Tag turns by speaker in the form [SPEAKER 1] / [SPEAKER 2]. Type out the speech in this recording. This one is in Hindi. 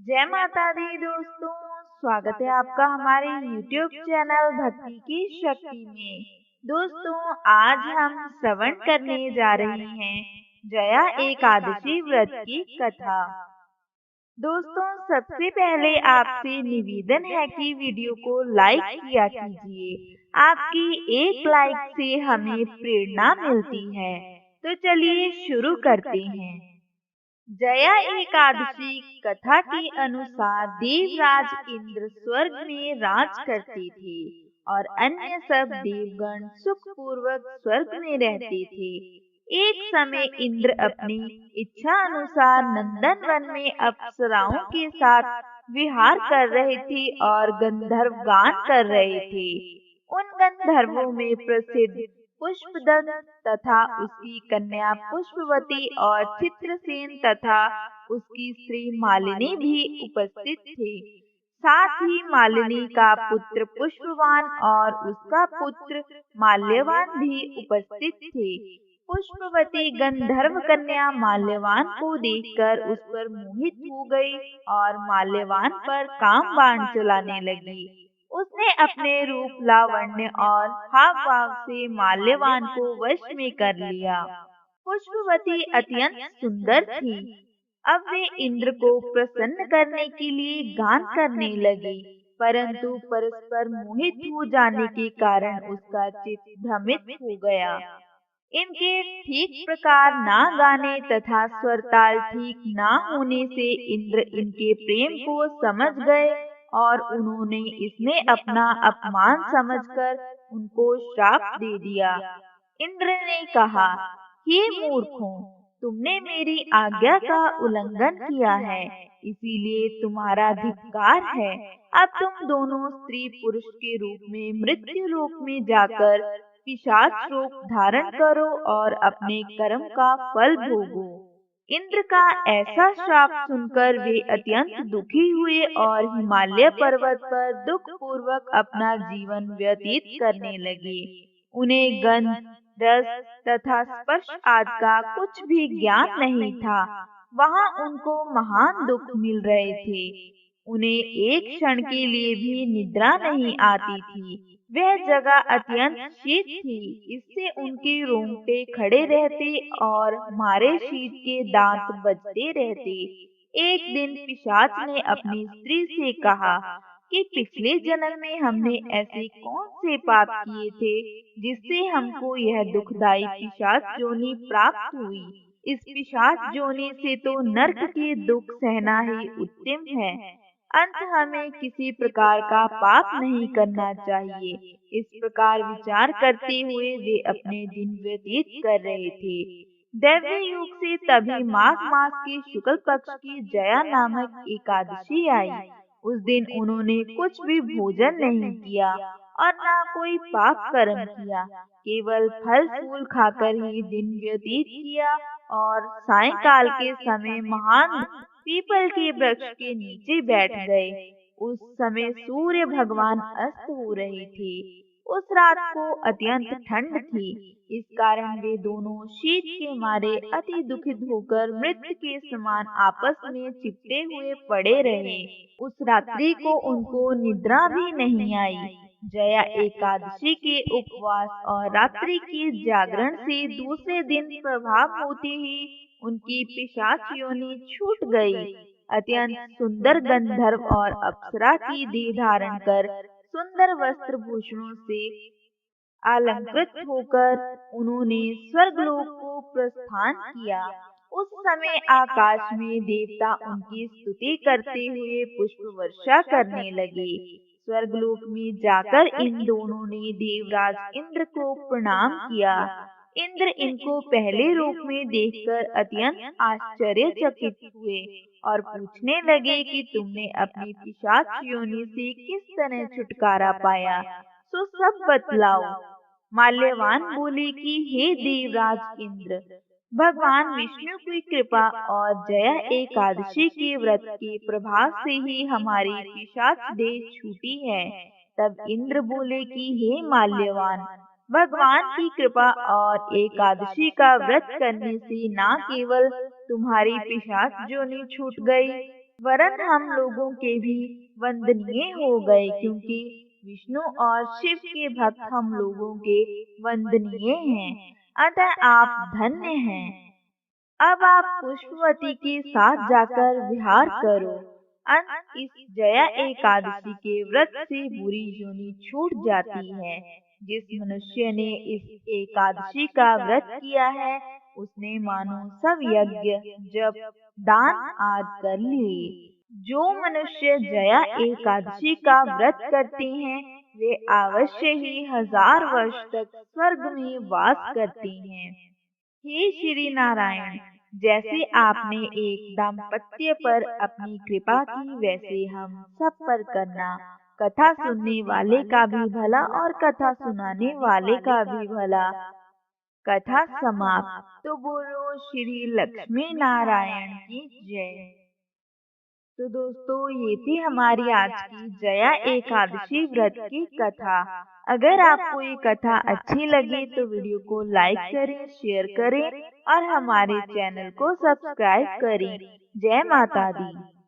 [SPEAKER 1] जय माता दी दोस्तों। स्वागत है आपका हमारे YouTube चैनल भक्ति की शक्ति में। दोस्तों, आज हम श्रवण करने जा रहे हैं जया एकादशी व्रत की कथा। दोस्तों, सबसे पहले आपसे निवेदन है कि वीडियो को लाइक किया कीजिए। आपकी एक लाइक से हमें प्रेरणा मिलती है। तो चलिए शुरू करते हैं। जया एकादशी कथा के अनुसार देवराज इंद्र स्वर्ग में राज करते थे और अन्य सब देवगण सुख पूर्वक स्वर्ग में रहते थे। एक समय इंद्र अपनी इच्छा अनुसार नंदन वन में अप्सराओं के साथ विहार कर रहे थे और गंधर्व गान कर रहे थे। उन गंधर्वों में प्रसिद्ध पुष्पदंत तथा उसकी कन्या पुष्पवती और चित्रसेन तथा उसकी स्त्री मालिनी भी उपस्थित थे। साथ ही मालिनी का पुत्र पुष्पवान और उसका पुत्र माल्यवान भी उपस्थित थे। पुष्पवती गंधर्व कन्या माल्यवान को देखकर उस पर मोहित हो गई और माल्यवान पर काम बाण चलाने लगी। उसने अपने रूप लावण्य और हाव भाव से माल्यवान को वश में कर लिया। पुष्पवती अत्यंत सुंदर थी। अब वे इंद्र को प्रसन्न करने के लिए गान करने लगी, परंतु परस्पर मोहित हो जाने के कारण उसका चित्त भ्रमित हो गया। इनके ठीक प्रकार ना गाने तथा स्वरताल ठीक ना होने से इंद्र इनके प्रेम को समझ गए और उन्होंने इसमें अपना अपमान समझकर उनको श्राप दे दिया। इंद्र ने कहा, हे मूर्खों, तुमने मेरी आज्ञा का उल्लंघन किया है, इसीलिए तुम्हारा धिक्कार है। अब तुम दोनों स्त्री पुरुष के रूप में मृत्यु लोक में जाकर पिशाच रूप धारण करो और अपने कर्म का फल भोगो। इंद्र का ऐसा श्राप सुनकर वे अत्यंत दुखी हुए और हिमालय पर्वत पर दुख पूर्वक अपना जीवन व्यतीत करने लगे। उन्हें गंध, रस तथा स्पर्श आदि का कुछ भी ज्ञान नहीं था। वहाँ उनको महान दुख मिल रहे थे। उन्हें एक क्षण के लिए भी निद्रा नहीं आती थी। वह जगह अत्यंत शीत थी, इससे उनके रोंगटे खड़े रहते और मारे शीत के दांत बजते रहते। एक दिन पिशाच ने अपनी स्त्री से कहा कि पिछले जन्म में हमने ऐसे कौन से पाप किए थे जिससे हमको यह दुखदाई पिशाच जोनी प्राप्त हुई। इस पिशाच जोनी से तो नरक के दुख सहना ही उत्तम है। अंत हमें किसी प्रकार का पाप नहीं करना चाहिए। इस प्रकार विचार करते हुए वे अपने दिन व्यतीत कर रहे थे। दैव्य युग से तभी माघ मास के शुक्ल पक्ष की जया नामक एकादशी आई। उस दिन उन्होंने कुछ भी भोजन नहीं किया और न कोई पाप कर्म किया, केवल फल फूल खाकर ही दिन व्यतीत किया और सायंकाल के समय महान पीपल के वृक्ष के नीचे बैठ गए। उस समय सूर्य भगवान अस्त हो रहे थे। उस रात को अत्यंत ठंड थी, इस कारण वे दोनों शीत के मारे अति दुखित होकर मृत्यु के समान आपस में चिपटे हुए पड़े रहे। उस रात्रि को उनको निद्रा भी नहीं आई। जया एकादशी के उपवास और रात्रि के जागरण से दूसरे दिन प्रभाव होते ही उनकी पिशाच योनि छूट गई। अत्यंत सुंदर गंधर्व और अप्सरा की देह धारण कर सुंदर वस्त्र भूषणों से अलंकृत होकर उन्होंने स्वर्गलोक को प्रस्थान किया। उस समय आकाश में देवता उनकी स्तुति करते हुए पुष्प वर्षा करने लगे। स्वर्गलोक में जाकर इन दोनों ने देवराज इंद्र को प्रणाम किया। इंद्र इनको पहले रूप में देखकर अत्यंत आश्चर्यचकित हुए और पूछने लगे कि तुमने अपनी पिशाच योनि से किस तरह छुटकारा पाया, सो सब बतलाओ। माल्यवान बोले कि हे देवराज इंद्र, भगवान विष्णु की कृपा और जया एकादशी के व्रत के प्रभाव से ही हमारी पिशाच देह छूटी है। तब इंद्र बोले कि हे माल्यवान, भगवान की कृपा और एकादशी का व्रत करने से न केवल तुम्हारी पिशाच योनि छूट गई, वरन हम लोगों के भी वंदनीय हो गए, क्योंकि विष्णु और शिव के भक्त हम लोगों के वंदनीय हैं। अतः आप धन्य हैं। अब आप पुष्पवती के साथ जाकर विहार करो। इस जया एकादशी के व्रत से बुरी योनि छूट जाती है। जिस मनुष्य ने इस एकादशी का व्रत किया है, उसने मानो सब यज्ञ, जप, दान आदि कर लिए। जो मनुष्य जया एकादशी का व्रत करते हैं, वे अवश्य ही 1000 वर्ष तक स्वर्ग में वास करते हैं। हे श्री नारायण, जैसे आपने एक दाम्पत्य पर अपनी कृपा की, वैसे हम सब पर करना। कथा सुनने वाले का भी भला और कथा सुनाने वाले का भी भला। कथा समाप्त। तो बोलो श्री लक्ष्मी नारायण की जय। तो दोस्तों, ये थी हमारी आज की जया एकादशी व्रत की कथा। अगर आपको ये कथा अच्छी लगी तो वीडियो को लाइक करें, शेयर करें और हमारे चैनल को सब्सक्राइब करें। जय माता दी।